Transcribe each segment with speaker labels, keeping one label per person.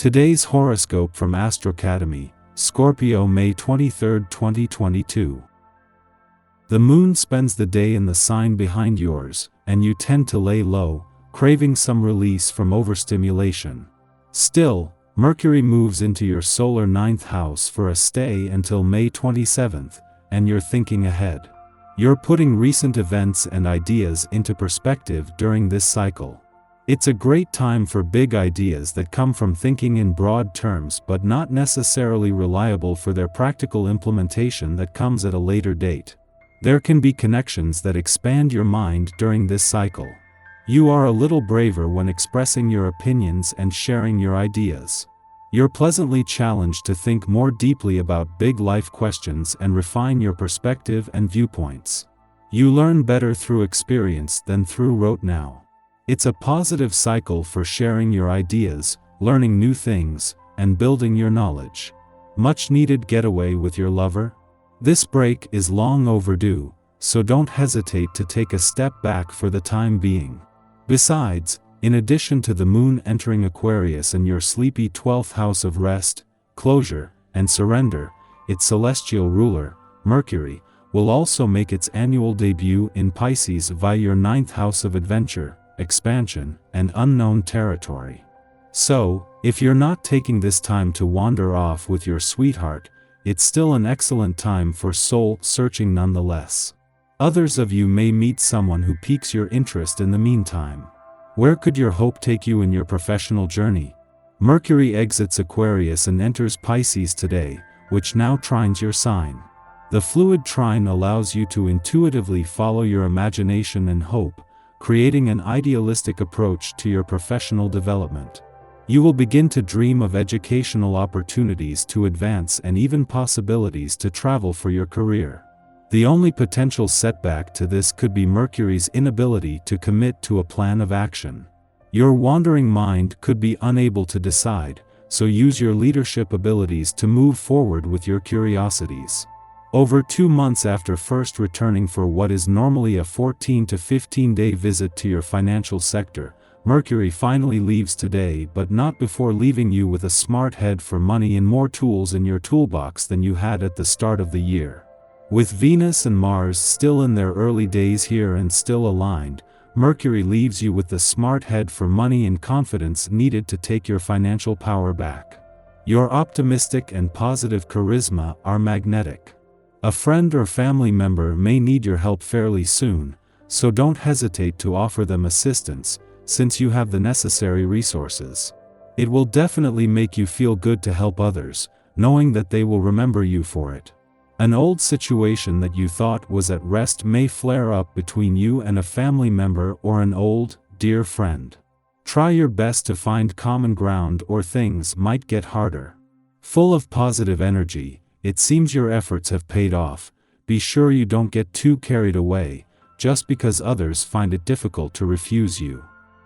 Speaker 1: Today's horoscope from Astrocademy, Scorpio May 23, 2022. The moon spends the day in the sign behind yours, and you tend to lay low, craving some release from overstimulation. Still, Mercury moves into your solar 9th house for a stay until May 27th, and you're thinking ahead. You're putting recent events and ideas into perspective during this cycle. It's a great time for big ideas that come from thinking in broad terms but not necessarily reliable for their practical implementation that comes at a later date. There can be connections that expand your mind during this cycle. You are a little braver when expressing your opinions and sharing your ideas. You're pleasantly challenged to think more deeply about big life questions and refine your perspective and viewpoints. You learn better through experience than through rote now. It's a positive cycle for sharing your ideas, learning new things, and building your knowledge. Much needed getaway with your lover? This break is long overdue, so don't hesitate to take a step back for the time being. Besides, in addition to the moon entering Aquarius and your sleepy 12th house of rest, closure, and surrender, its celestial ruler, Mercury, will also make its annual debut in Pisces via your 9th house of adventure, expansion, and unknown territory. So, if you're not taking this time to wander off with your sweetheart, it's still an excellent time for soul searching nonetheless. Others of you may meet someone who piques your interest in the meantime. Where could your hope take you in your professional journey? Mercury exits Aquarius and enters Pisces today, which now trines your sign. The fluid trine allows you to intuitively follow your imagination and hope, creating an idealistic approach to your professional development. You will begin to dream of educational opportunities to advance and even possibilities to travel for your career. The only potential setback to this could be Mercury's inability to commit to a plan of action. Your wandering mind could be unable to decide, so use your leadership abilities to move forward with your curiosities. Over 2 months after first returning for what is normally a 14 to 15-day visit to your financial sector, Mercury finally leaves today, but not before leaving you with a smart head for money and more tools in your toolbox than you had at the start of the year. With Venus and Mars still in their early days here and still aligned, Mercury leaves you with the smart head for money and confidence needed to take your financial power back. Your optimistic and positive charisma are magnetic. A friend or family member may need your help fairly soon, so don't hesitate to offer them assistance, since you have the necessary resources. It will definitely make you feel good to help others, knowing that they will remember you for it. An old situation that you thought was at rest may flare up between you and a family member or an old, dear friend. Try your best to find common ground or things might get harder. Full of positive energy, it seems your efforts have paid off. Be sure you don't get too carried away, just because others find it difficult to refuse you.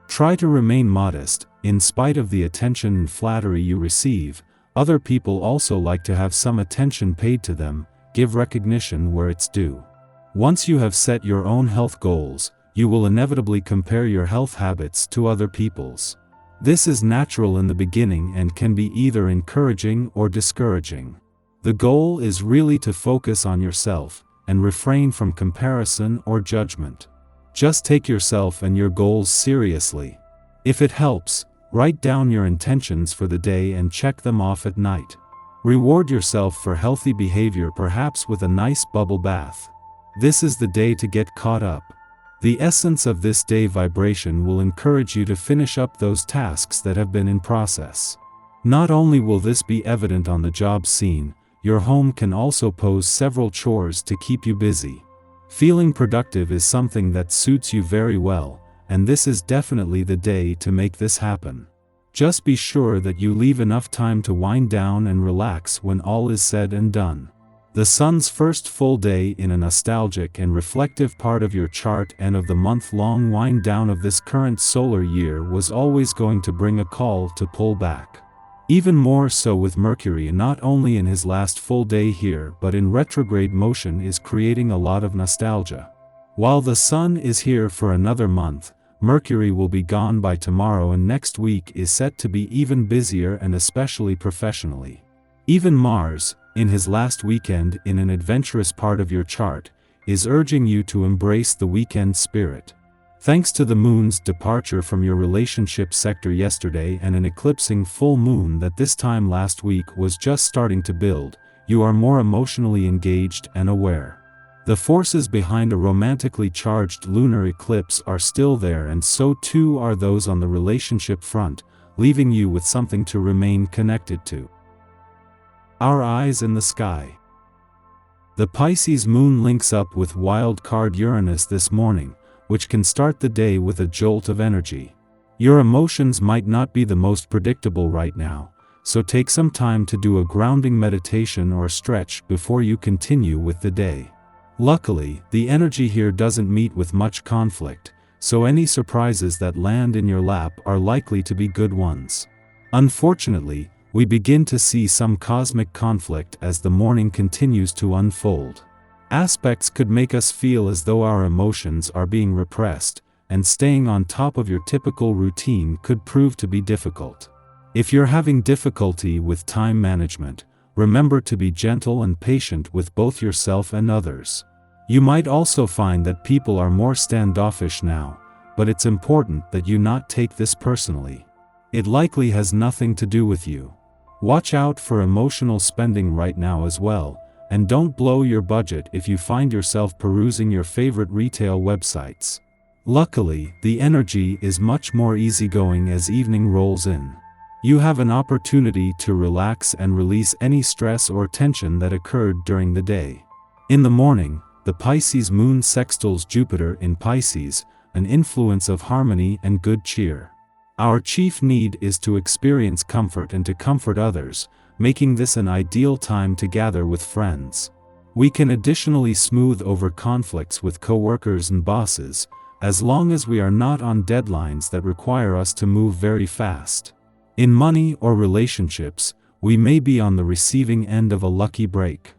Speaker 1: Try to remain modest. In spite of the attention and flattery you receive, other people also like to have some attention paid to them. Give recognition where it's due. Once you have set your own health goals, you will inevitably compare your health habits to other people's. This is natural in the beginning and can be either encouraging or discouraging. The goal is really to focus on yourself, and refrain from comparison or judgment. Just take yourself and your goals seriously. If it helps, write down your intentions for the day and check them off at night. Reward yourself for healthy behavior, perhaps with a nice bubble bath. This is the day to get caught up. The essence of this day vibration will encourage you to finish up those tasks that have been in process. Not only will this be evident on the job scene, your home can also pose several chores to keep you busy. Feeling productive is something that suits you very well, and this is definitely the day to make this happen. Just be sure that you leave enough time to wind down and relax when all is said and done. The sun's first full day in a nostalgic and reflective part of your chart and of the month-long wind down of this current solar year was always going to bring a call to pull back. Even more so with Mercury not only in his last full day here but in retrograde motion is creating a lot of nostalgia. While the sun is here for another month, Mercury will be gone by tomorrow, and next week is set to be even busier, and especially professionally. Even Mars, in his last weekend in an adventurous part of your chart, is urging you to embrace the weekend spirit. Thanks to the moon's departure from your relationship sector yesterday and an eclipsing full moon that this time last week was just starting to build, you are more emotionally engaged and aware. The forces behind a romantically charged lunar eclipse are still there, and so too are those on the relationship front, leaving you with something to remain connected to. Our eyes in the sky. The Pisces moon links up with wild card Uranus this morning, which can start the day with a jolt of energy. Your emotions might not be the most predictable right now, so take some time to do a grounding meditation or stretch before you continue with the day. Luckily, the energy here doesn't meet with much conflict, so any surprises that land in your lap are likely to be good ones. Unfortunately, we begin to see some cosmic conflict as the morning continues to unfold. Aspects could make us feel as though our emotions are being repressed, and staying on top of your typical routine could prove to be difficult. If you're having difficulty with time management, remember to be gentle and patient with both yourself and others. You might also find that people are more standoffish now, but it's important that you not take this personally. It likely has nothing to do with you. Watch out for emotional spending right now as well, and don't blow your budget if you find yourself perusing your favorite retail websites. Luckily, the energy is much more easygoing as evening rolls in. You have an opportunity to relax and release any stress or tension that occurred during the day. In the morning, the Pisces moon sextiles Jupiter in Pisces, an influence of harmony and good cheer. Our chief need is to experience comfort and to comfort others, making this an ideal time to gather with friends. We can additionally smooth over conflicts with coworkers and bosses, as long as we are not on deadlines that require us to move very fast. In money or relationships, we may be on the receiving end of a lucky break.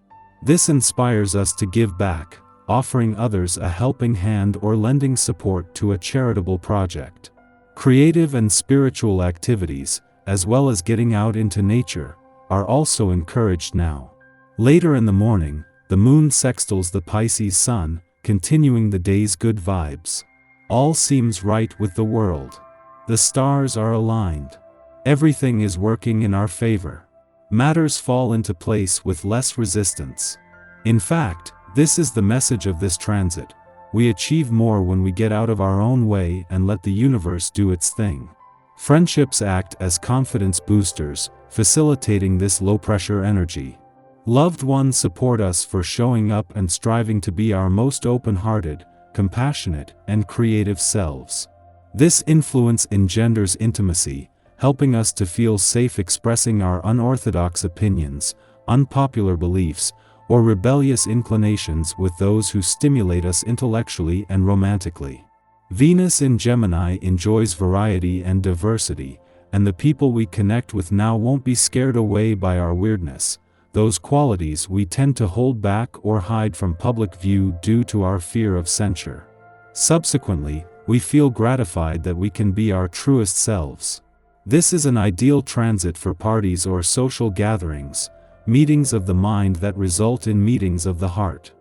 Speaker 1: This inspires us to give back, offering others a helping hand or lending support to a charitable project. Creative and spiritual activities, as well as getting out into nature, are also encouraged now. Later in the morning, the moon sextiles the Pisces sun, continuing the day's good vibes. All seems right with the world. The stars are aligned. Everything is working in our favor. Matters fall into place with less resistance. In fact, this is the message of this transit. We achieve more when we get out of our own way and let the universe do its thing. Friendships act as confidence boosters, facilitating this low-pressure energy. Loved ones support us for showing up and striving to be our most open-hearted, compassionate, and creative selves. This influence engenders intimacy, helping us to feel safe expressing our unorthodox opinions, unpopular beliefs, or rebellious inclinations with those who stimulate us intellectually and romantically. Venus in Gemini enjoys variety and diversity, and the people we connect with now won't be scared away by our weirdness, those qualities we tend to hold back or hide from public view due to our fear of censure. Subsequently, we feel gratified that we can be our truest selves. This is an ideal transit for parties or social gatherings, meetings of the mind that result in meetings of the heart.